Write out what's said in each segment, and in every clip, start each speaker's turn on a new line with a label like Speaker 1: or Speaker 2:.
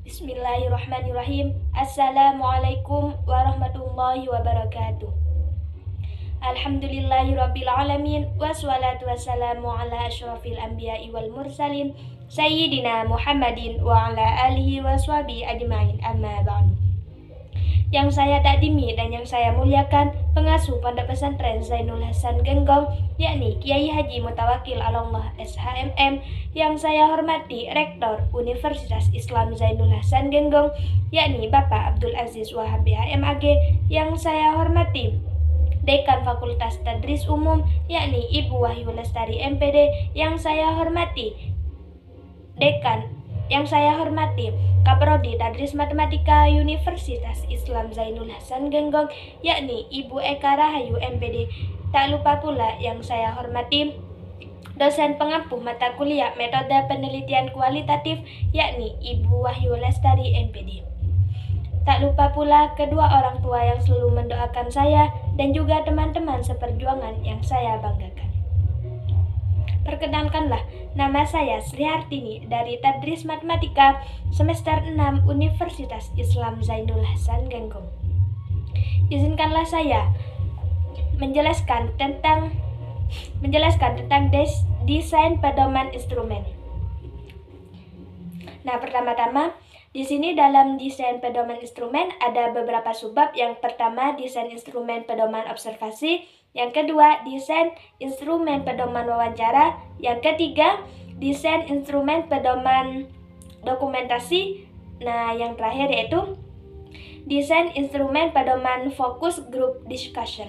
Speaker 1: Bismillahirrahmanirrahim. Assalamualaikum warahmatullahi wabarakatuh. Alhamdulillahirabbil alamin wassalatu wassalamu ala asyrafil anbiya'i wal mursalin sayyidina Muhammadin wa ala alihi washabihi ajmain, amma ba'du. Yang saya takdimi dan yang saya muliakan, pengasuh Pondok Pesantren Zainul Hasan Genggong, yakni Kiai Haji Mutawakil Alallah SHMM. Yang saya hormati Rektor Universitas Islam Zainul Hasan Genggong, yakni Bapak Abdul Aziz Wahab BHMAG. Yang saya hormati Dekan Fakultas Tadris Umum, yakni Ibu Wahyu Lestari MPD. Yang saya hormati Kaprodi Tadris Matematika Universitas Islam Zainul Hasan Genggong, yakni Ibu Eka Rahayu MPD. Tak lupa pula yang saya hormati dosen pengampu mata kuliah metode penelitian kualitatif, yakni Ibu Wahyu Lestari MPD. Tak lupa pula kedua orang tua yang selalu mendoakan saya dan juga teman-teman seperjuangan yang saya banggakan. Perkenalkanlah, nama saya Sri Hartini dari Tadris Matematika semester 6 Universitas Islam Zainul Hasan Genggong. Izinkanlah saya menjelaskan tentang desain pedoman instrumen. Nah, pertama-tama di sini dalam desain pedoman instrumen ada beberapa subbab. Yang pertama, desain instrumen pedoman observasi. Yang kedua, desain instrumen pedoman wawancara. Yang ketiga, desain instrumen pedoman dokumentasi. Nah, yang terakhir yaitu desain instrumen pedoman focus group discussion.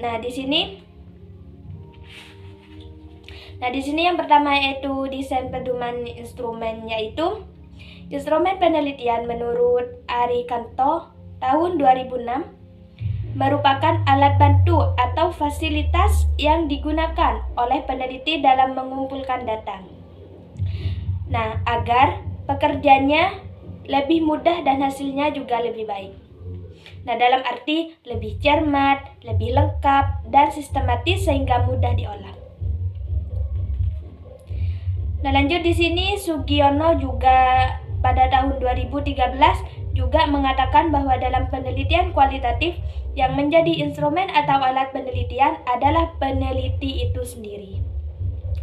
Speaker 1: Nah, di sini yang pertama yaitu desain pedoman instrumen, yaitu instrumen penelitian menurut Ari Kanto tahun 2006 merupakan alat bantu atau fasilitas yang digunakan oleh peneliti dalam mengumpulkan data. Nah, agar pekerjaannya lebih mudah dan hasilnya juga lebih baik. Nah, dalam arti lebih cermat, lebih lengkap, dan sistematis sehingga mudah diolah. Nah, lanjut di sini Sugiono juga pada tahun 2013 juga mengatakan bahwa dalam penelitian kualitatif yang menjadi instrumen atau alat penelitian adalah peneliti itu sendiri.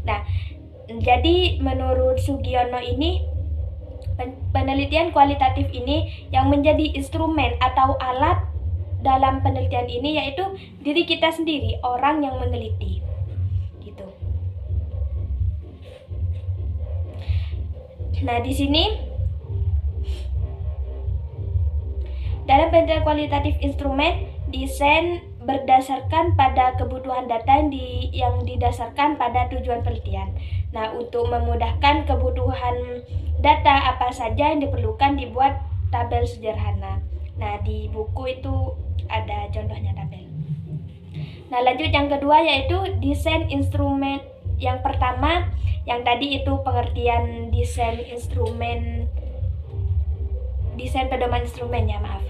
Speaker 1: Nah, jadi menurut Sugiono ini penelitian kualitatif ini yang menjadi instrumen atau alat dalam penelitian ini yaitu diri kita sendiri, orang yang meneliti. Gitu. Nah, di sini dalam penelitian kualitatif instrumen, desain berdasarkan pada kebutuhan data yang didasarkan pada tujuan penelitian. Nah, untuk memudahkan kebutuhan data apa saja yang diperlukan, dibuat tabel sederhana. Nah, di buku itu ada contohnya tabel. Nah, lanjut yang kedua yaitu desain instrumen. Yang pertama, yang tadi itu pengertian desain pedoman instrumen ya, maaf.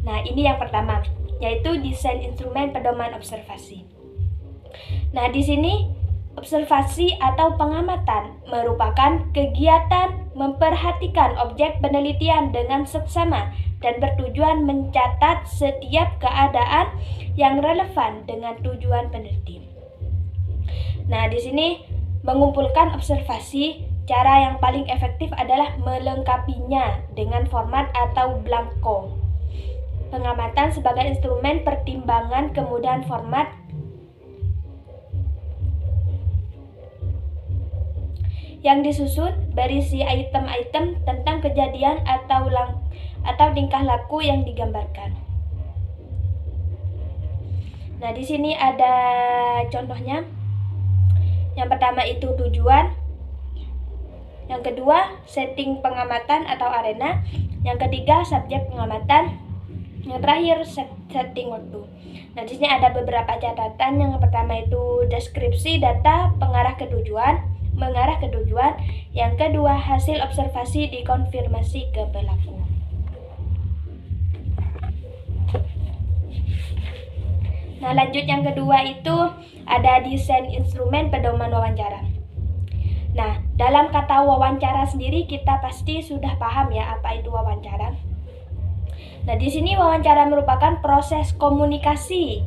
Speaker 1: Nah, ini yang pertama, yaitu desain instrumen pedoman observasi. Nah, di sini observasi atau pengamatan merupakan kegiatan memperhatikan objek penelitian dengan seksama dan bertujuan mencatat setiap keadaan yang relevan dengan tujuan peneliti. Nah, di sini mengumpulkan observasi, cara yang paling efektif adalah melengkapinya dengan format atau blanko. Pengamatan sebagai instrumen pertimbangan kemudahan format yang disusun berisi item-item tentang kejadian atau tingkah laku yang digambarkan. Nah, di sini ada contohnya. Yang pertama itu tujuan. Yang kedua, setting pengamatan atau arena. Yang ketiga, subjek pengamatan. Yang terakhir, setting waktu. Nah, di sini ada beberapa catatan. Yang pertama itu deskripsi data mengarah ke tujuan. Yang kedua, hasil observasi dikonfirmasi ke pelaku. Nah, lanjut yang kedua itu ada desain instrumen pedoman wawancara. Nah, dalam kata wawancara sendiri kita pasti sudah paham ya apa itu wawancara. Nah, di sini wawancara merupakan proses komunikasi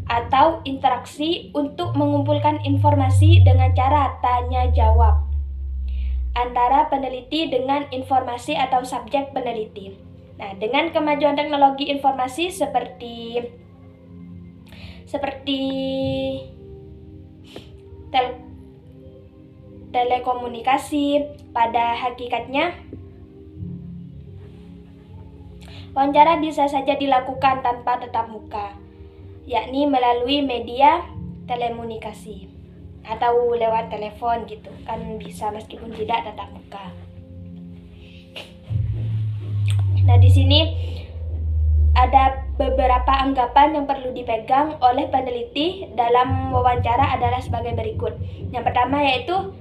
Speaker 1: atau interaksi untuk mengumpulkan informasi dengan cara tanya jawab antara peneliti dengan informasi atau subjek peneliti. Nah, dengan kemajuan teknologi informasi seperti telekomunikasi, pada hakikatnya wawancara bisa saja dilakukan tanpa tatap muka, yakni melalui media telekomunikasi atau lewat telepon gitu kan, bisa meskipun tidak tatap muka. Nah, di sini ada beberapa anggapan yang perlu dipegang oleh peneliti dalam wawancara adalah sebagai berikut. Yang pertama yaitu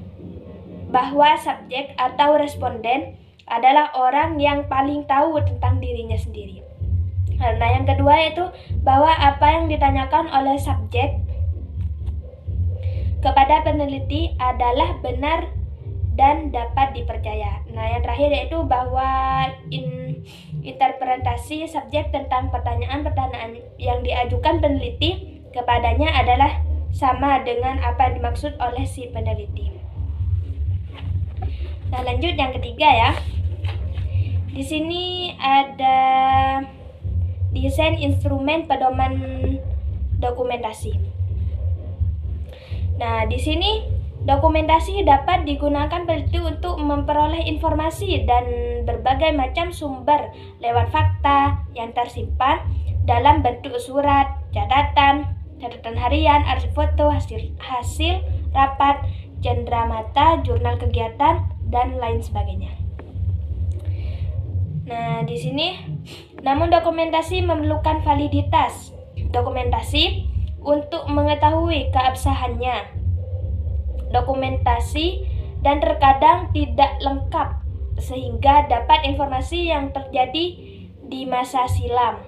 Speaker 1: bahwa subjek atau responden adalah orang yang paling tahu tentang dirinya sendiri. Nah, yang kedua yaitu bahwa apa yang ditanyakan oleh subjek kepada peneliti adalah benar dan dapat dipercaya. Nah, yang terakhir yaitu bahwa interpretasi subjek tentang pertanyaan-pertanyaan yang diajukan peneliti kepadanya adalah sama dengan apa yang dimaksud oleh si peneliti. Nah, lanjut yang ketiga ya. Di sini ada desain instrumen pedoman dokumentasi. Nah, di sini dokumentasi dapat digunakan peneliti untuk memperoleh informasi dan berbagai macam sumber lewat fakta yang tersimpan dalam bentuk surat, catatan harian, arsip foto, hasil rapat, cenderamata, jurnal kegiatan, dan lain sebagainya. Nah, di sini namun dokumentasi memerlukan validitas dokumentasi untuk mengetahui keabsahannya. Dokumentasi dan terkadang tidak lengkap sehingga dapat informasi yang terjadi di masa silam.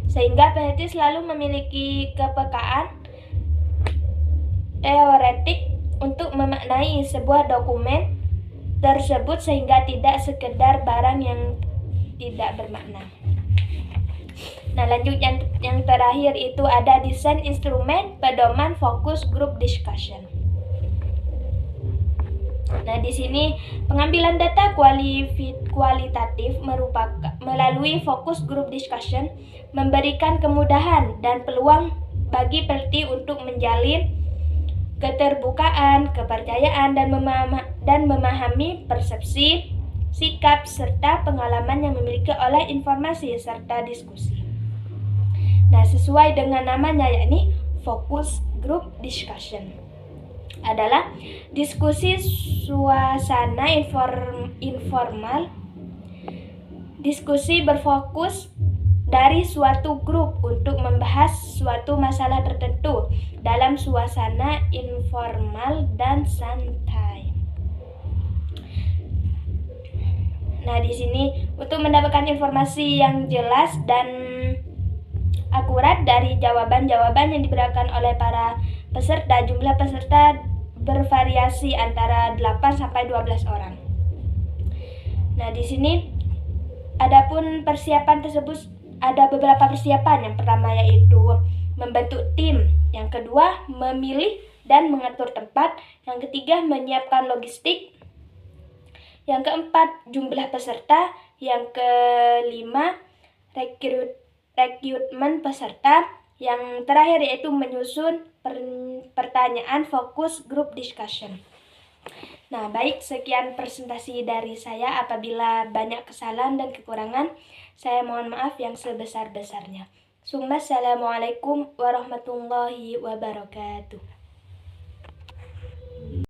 Speaker 1: Sehingga peneliti selalu memiliki kepekaan teoretik untuk memaknai sebuah dokumen tersebut sehingga tidak sekedar barang yang tidak bermakna. Nah, lanjut yang terakhir itu ada desain instrumen pedoman fokus group discussion. Nah, di sini pengambilan data kualitatif melalui fokus group discussion memberikan kemudahan dan peluang bagi peneliti untuk menjalin keterbukaan, kepercayaan, dan memahami persepsi, sikap, serta pengalaman yang dimiliki oleh informasi serta diskusi. Nah, sesuai dengan namanya yakni focus group discussion adalah diskusi suasana informal. Diskusi berfokus dari suatu grup untuk membahas suatu masalah tertentu dalam suasana informal dan santai. Nah, di sini untuk mendapatkan informasi yang jelas dan akurat dari jawaban-jawaban yang diberikan oleh para peserta, jumlah peserta bervariasi antara 8 sampai 12 orang. Nah, di sini adapun persiapan tersebut ada beberapa persiapan. Yang pertama yaitu membentuk tim, yang kedua memilih dan mengatur tempat, yang ketiga menyiapkan logistik, yang keempat jumlah peserta, yang kelima rekrutmen peserta, yang terakhir yaitu menyusun pertanyaan fokus group discussion. Nah, baik, sekian presentasi dari saya. Apabila banyak kesalahan dan kekurangan, saya mohon maaf yang sebesar-besarnya. Assalamualaikum warahmatullahi wabarakatuh.